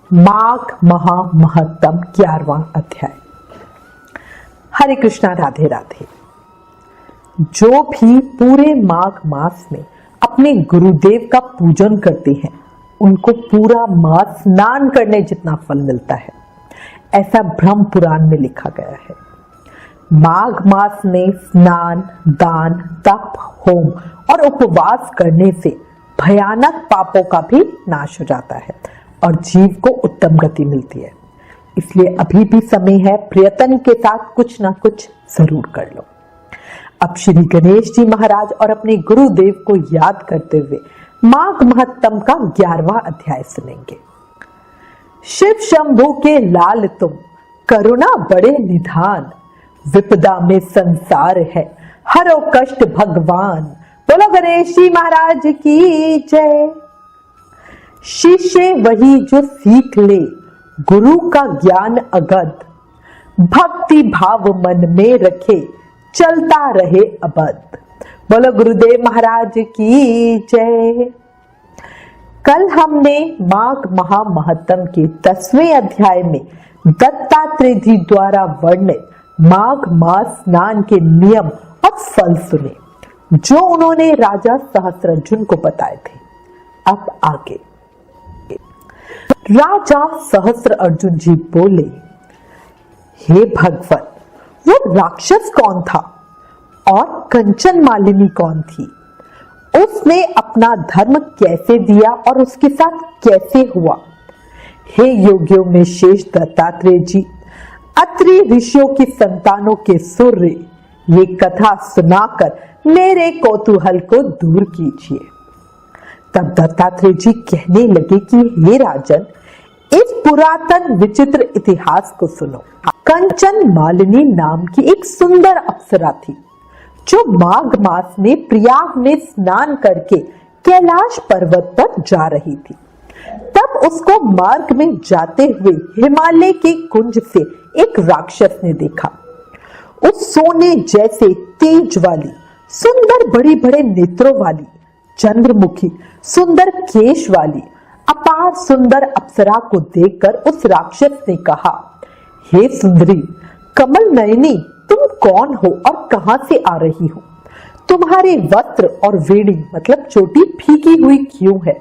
माघ महामहत्तम 11वां अध्याय। हरे कृष्णा, राधे राधे। जो भी पूरे माघ मास में अपने गुरुदेव का पूजन करते हैं उनको पूरा मास स्नान करने जितना फल मिलता है, ऐसा ब्रह्म पुराण में लिखा गया है। माघ मास में स्नान, दान, तप, होम और उपवास करने से भयानक पापों का भी नाश हो जाता है और जीव को उत्तम गति मिलती है। इसलिए अभी भी समय है, प्रयत्न के साथ कुछ ना कुछ जरूर कर लो। अब श्री गणेश जी महाराज और अपने गुरुदेव को याद करते हुए माघ महत्तम का 11वां अध्याय सुनेंगे। शिव शंभु के लाल तुम, करुणा बड़े निधान, विपदा में संसार है, हरो कष्ट भगवान। बोलो गणेश जी महाराज की जय। शिष्य वही जो सीख ले गुरु का ज्ञान अगध, भक्ति भाव मन में रखे, चलता रहे अबद। बोलो गुरुदेव महाराज की जय। कल हमने माघ महामहत्तम के 10वें अध्याय में दत्तात्रेय जी द्वारा वर्णित माघ मास स्नान के नियम और फल सुने, जो उन्होंने राजा सहस्त्रर्जुन को बताए थे। अब आगे। राजा सहस्त्रर्जुन जी बोले, हे भगवान, वो राक्षस कौन था और कंचन मालिनी कौन थी? उसने अपना धर्म कैसे दिया और उसके साथ कैसे हुआ? हे योगियों में शेष दत्तात्रेय जी, अत्रि ऋषियों की संतानों के सूर्य, ये कथा सुनाकर मेरे कौतूहल को दूर कीजिए। तब दत्तात्रेय जी कहने लगे कि हे राजन, इस पुरातन विचित्र इतिहास को सुनो। कंचन मालिनी नाम की एक सुंदर अप्सरा थी, जो माघ मास में प्रयाग में स्नान करके कैलाश पर्वत पर जा रही थी। तब उसको मार्ग में जाते हुए हिमालय के कुंज से एक राक्षस ने देखा। उस सोने जैसे तेज वाली, सुंदर बड़े बड़े नेत्रों वाली, चंद्रमुखी सुंदर केश वाली अपार सुंदर अप्सरा को देखकर उस राक्षस ने कहा, हे सुंदरी कमल नयनी, तुम कौन हो और कहां से आ रही हो? तुम्हारे वस्त्र और वेणी मतलब चोटी फीकी हुई क्यों है?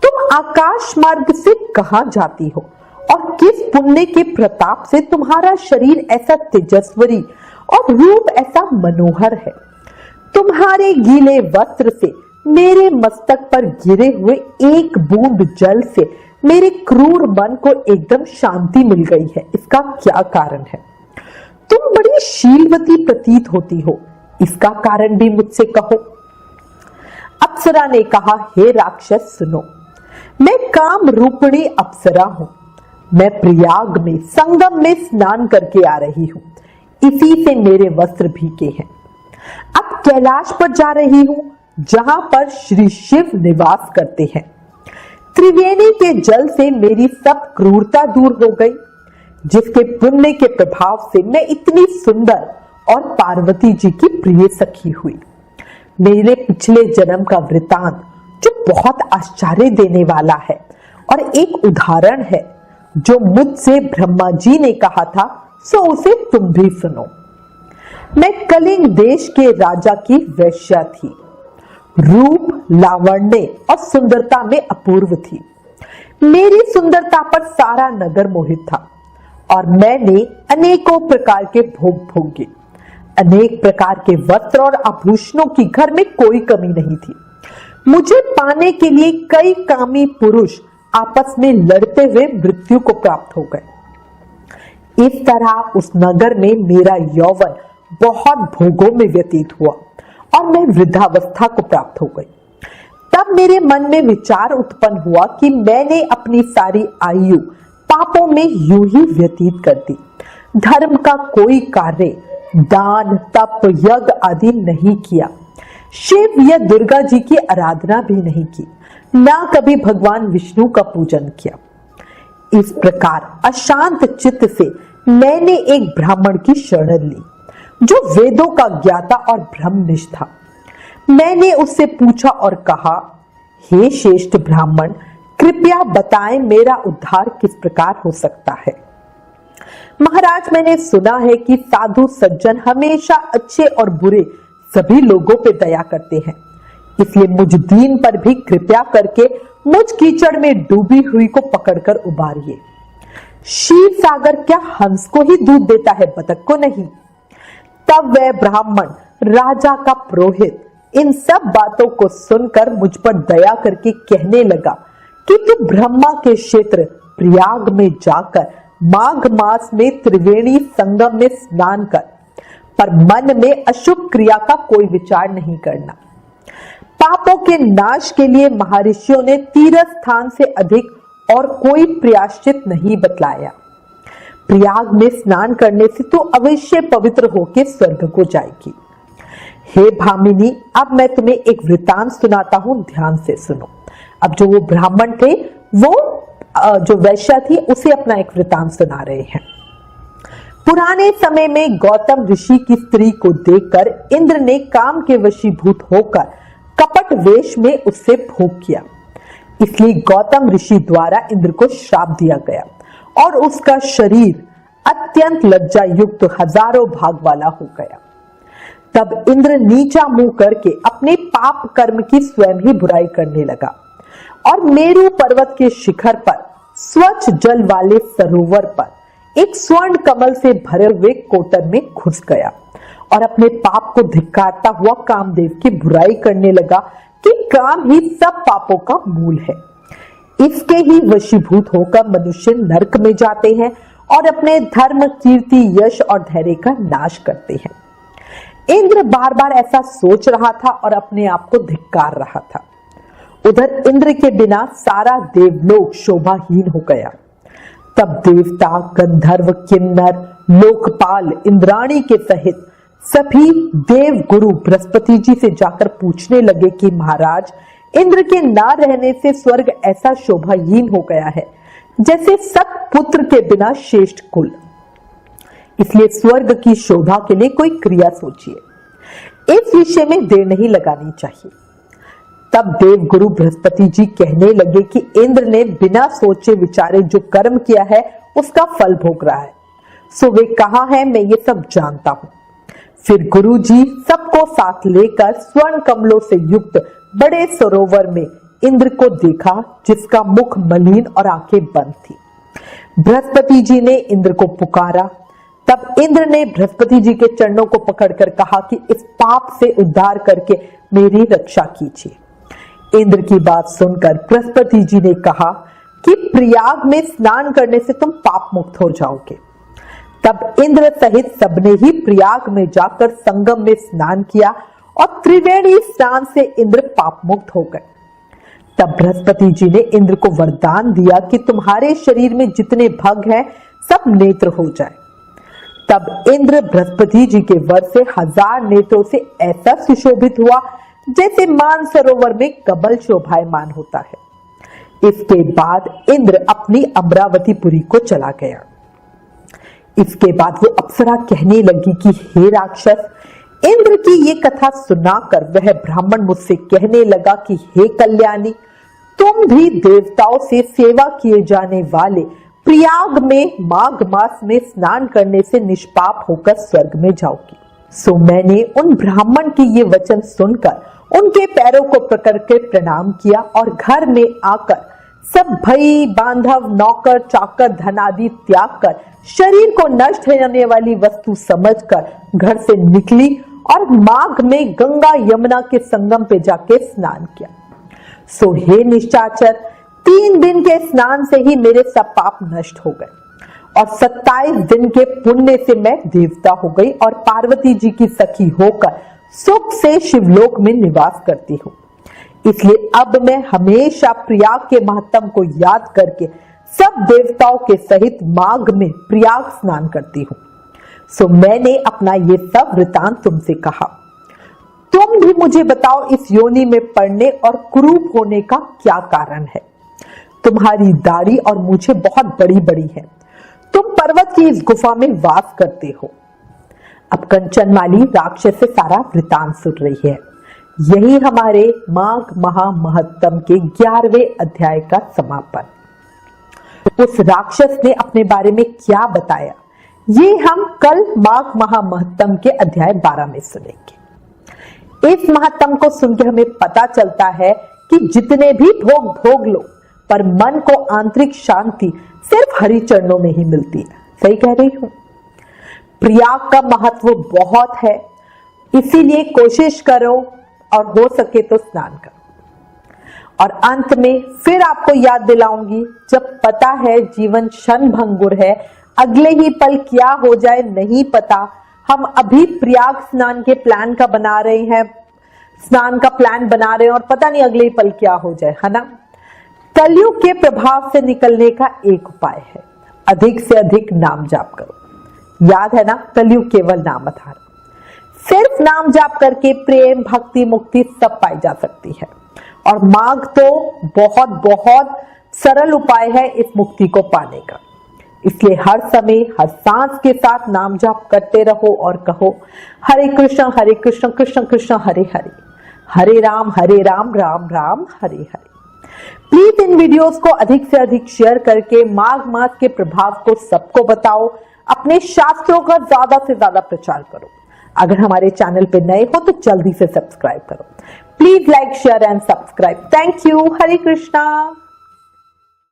तुम आकाश मार्ग से कहां जाती हो और किस पुण्य के प्रताप से तुम्हारा शरीर ऐसा तेजस्वी और रूप ऐसा मनोहर है? तुम्हारे गीले वस्त्र से मेरे मस्तक पर गिरे हुए एक बूंद जल से मेरे क्रूर मन को एकदम शांति मिल गई है। इसका क्या कारण है? तुम बड़ी शीलवती प्रतीत होती हो, इसका कारण भी मुझसे कहो। अप्सरा ने कहा, हे राक्षस सुनो, मैं काम रूपिणी अप्सरा हूं। मैं प्रयाग में संगम में स्नान करके आ रही हूं, इसी से मेरे वस्त्र भीगे हैं। अब कैलाश पर जा रही हूं, जहां पर श्री शिव निवास करते हैं। त्रिवेणी के जल से मेरी सब क्रूरता दूर हो गई, जिसके पुण्य के प्रभाव से मैं इतनी सुंदर और पार्वती जी की प्रिय सखी हुई। मेरे पिछले जन्म का वृतांत जो बहुत आश्चर्य देने वाला है और एक उदाहरण है जो मुझसे ब्रह्मा जी ने कहा था, सो उसे तुम भी सुनो। मैं कलिंग देश के राजा की वैश्या थी, रूप, लावण्य और सुंदरता में अपूर्व थी। मेरी सुंदरता पर सारा नगर मोहित था और मैंने अनेकों प्रकार के भोग भोगे। अनेक प्रकार के वस्त्र और आभूषणों की घर में कोई कमी नहीं थी। मुझे पाने के लिए कई कामी पुरुष आपस में लड़ते हुए मृत्यु को प्राप्त हो गए। इस तरह उस नगर में मेरा यौवन बहुत भोगों में व्यतीत हुआ और मैं वृद्धावस्था को प्राप्त हो गई। तब मेरे मन में विचार उत्पन्न हुआ कि मैंने अपनी सारी आयु पापों में यूं ही व्यतीत कर दी। धर्म का कोई कार्य, दान, तप, यज्ञ आदि नहीं किया। शिव या दुर्गा जी की आराधना भी नहीं की, ना कभी भगवान विष्णु का पूजन किया। इस प्रकार अशांत चित्त से मैंने एक ब्राह्मण की शरण ली, जो वेदों का ज्ञाता और ब्रह्मनिष्ठ था। मैंने उससे पूछा और कहा, हे श्रेष्ठ ब्राह्मण, कृपया बताएं मेरा उद्धार किस प्रकार हो सकता है। महाराज, मैंने सुना है कि साधु सज्जन हमेशा अच्छे और बुरे सभी लोगों पे दया करते हैं, इसलिए मुझ दीन पर भी कृपया करके मुझ कीचड़ में डूबी हुई को पकड़कर उबारिए। क्षीर सागर क्या हंस को ही दूध देता है, बतख को नहीं? तब वह ब्राह्मण, राजा का पुरोहित, इन सब बातों को सुनकर मुझ पर दया करके कहने लगा कि तू ब्रह्मा के क्षेत्र प्रयाग में जाकर माघ मास में त्रिवेणी संगम में स्नान कर, पर मन में अशुभ क्रिया का कोई विचार नहीं करना। पापों के नाश के लिए महर्षियों ने तीर्थ स्थान से अधिक और कोई प्रायश्चित नहीं बतलाया। प्रयाग में स्नान करने से तो अवश्य पवित्र होकर स्वर्ग को जाएगी। हे भामिनी, अब मैं तुम्हें एक वृतांत सुनाता हूं, ध्यान से सुनो। अब जो वो ब्राह्मण थे, वो जो वैश्या थी, उसे अपना एक वृतांत सुना रहे हैं। पुराने समय में गौतम ऋषि की स्त्री को देखकर इंद्र ने काम के वशीभूत होकर कपट वेश में उससे भोग किया। इसलिए गौतम ऋषि द्वारा इंद्र को श्राप दिया गया और उसका शरीर अत्यंत लज्जा युक्त हजारों भाग वाला हो गया। तब इंद्र नीचा मुंह करके अपने पाप कर्म की स्वयं ही बुराई करने लगा और मेरु पर्वत के शिखर पर स्वच्छ जल वाले सरोवर पर एक स्वर्ण कमल से भरे हुए कोटर में घुस गया और अपने पाप को धिक्कारता हुआ कामदेव की बुराई करने लगा कि काम ही सब पापों का मूल है। इसके ही वशीभूत होकर मनुष्य नरक में जाते हैं और अपने धर्म, कीर्ति, यश और धैर्य का नाश करते हैं। इंद्र बार बार ऐसा सोच रहा था और अपने आप को धिक्कार रहा था। उधर इंद्र के बिना सारा देवलोक शोभाहीन हो गया। तब देवता, गंधर्व, किन्नर, लोकपाल, इंद्राणी के सहित सभी देव गुरु बृहस्पति जी से जाकर पूछने लगे कि महाराज, इंद्र के ना रहने से स्वर्ग ऐसा शोभाहीन हो गया है जैसे सतपुत्र के बिना श्रेष्ठ कुल। इसलिए स्वर्ग की शोभा के लिए कोई क्रिया सोचिए। इस विषय में देर नहीं लगानी चाहिए। तब देव गुरु बृहस्पति जी कहने लगे कि इंद्र ने बिना सोचे विचारे जो कर्म किया है उसका फल भोग रहा है। सो वे कहाँ है, मैं ये सब जानता हूं। फिर गुरु जी सबको साथ लेकर स्वर्ण कमलों से युक्त बड़े सरोवर में इंद्र को देखा, जिसका मुख मलिन और आंखें बंद थी। बृहस्पति जी ने इंद्र को पुकारा। तब इंद्र ने बृहस्पति जी के चरणों को पकड़कर कहा कि इस पाप से उद्धार करके मेरी रक्षा कीजिए। इंद्र की बात सुनकर बृहस्पति जी ने कहा कि प्रयाग में स्नान करने से तुम पाप मुक्त हो जाओगे। तब इंद्र सहित सबने ही प्रयाग में जाकर संगम में स्नान किया और त्रिवेणी स्नान से इंद्र पाप मुक्त हो गए। तब बृहस्पति जी ने इंद्र को वरदान दिया कि तुम्हारे शरीर में जितने भग हैं सब नेत्र हो जाए। तब इंद्र बृहस्पति जी के वर से 1000 नेत्रों से ऐसा सुशोभित हुआ जैसे मानसरोवर में कमल शोभायमान होता है। इसके बाद इंद्र अपनी अमरावतीपुरी को चला गया। इसके बाद वो अप्सरा कहने लगी कि हे राक्षस, इंद्र की ये कथा सुनाकर वह ब्राह्मण मुझसे कहने लगा कि हे कल्याणी, तुम भी देवताओं से सेवा किए जाने वाले प्रयाग में माघ मास में स्नान करने से निष्पाप होकर स्वर्ग में जाओगी। सो मैंने उन ब्राह्मण की ये वचन सुनकर उनके पैरों को पकड़ के प्रणाम किया और घर में आकर सब भाई बांधव, नौकर चाकर, धन आदि त्याग कर शरीर को नष्ट होने वाली वस्तु समझकर घर से निकली और माघ में गंगा यमुना के संगम पे जाके स्नान किया। सो हे निशाचर, 3 दिन के स्नान से ही मेरे सब पाप नष्ट हो गए और 27 दिन के पुण्य से मैं देवता हो गई और पार्वती जी की सखी होकर सुख से शिवलोक में निवास करती हूँ। इसलिए अब मैं हमेशा प्रयाग के महत्व को याद करके सब देवताओं के सहित माघ में प्रयाग स्नान करती हूँ। सो मैंने अपना ये सब वृतांत तुमसे कहा। तुम भी मुझे बताओ, इस योनि में पड़ने और कुरूप होने का क्या कारण है? तुम्हारी दाढ़ी और मूछें बहुत बड़ी बड़ी है। तुम पर्वत की इस गुफा में वास करते हो। अब कंचनमाली राक्षस से सारा वृतांत सुन रही है। यही हमारे माघ महामहत्तम के 11वें अध्याय का समापन। उस राक्षस ने अपने बारे में क्या बताया, ये हम कल माघ महामहत्तम के अध्याय 12 में सुनेंगे। इस महत्तम को सुनकर हमें पता चलता है कि जितने भी भोग भोग लो, पर मन को आंतरिक शांति सिर्फ हरि चरणों में ही मिलती है। सही कह रही हूं? प्रयाग का महत्व बहुत है, इसीलिए कोशिश करो और हो सके तो स्नान करो। और अंत में फिर आपको याद दिलाऊंगी, जब पता है जीवन क्षण भंगुर है, अगले ही पल क्या हो जाए नहीं पता। हम अभी प्रयाग स्नान के प्लान का बना रहे हैं, स्नान का प्लान बना रहे हैं और पता नहीं अगले ही पल क्या हो जाए, है ना। कलयुग के प्रभाव से निकलने का एक उपाय है, अधिक से अधिक नाम जाप करो। याद है ना, कलयुग केवल नाम आधार। सिर्फ नाम जाप करके प्रेम, भक्ति, मुक्ति सब पाई जा सकती है। और माघ तो बहुत बहुत सरल उपाय है इस मुक्ति को पाने का। इसलिए हर समय हर सांस के साथ नाम जाप करते रहो और कहो हरे कृष्ण कृष्ण कृष्ण हरे हरे, हरे Ram Ram Ram Hare Hare. Please in videos को अधिक से अधिक शेयर करके माघ मास के प्रभाव को सबको बताओ। अपने शास्त्रों का ज्यादा से ज्यादा प्रचार करो। अगर हमारे चैनल पे नए हो तो जल्दी से सब्सक्राइब करो। Please like, share and subscribe. Thank you. Hare Krishna.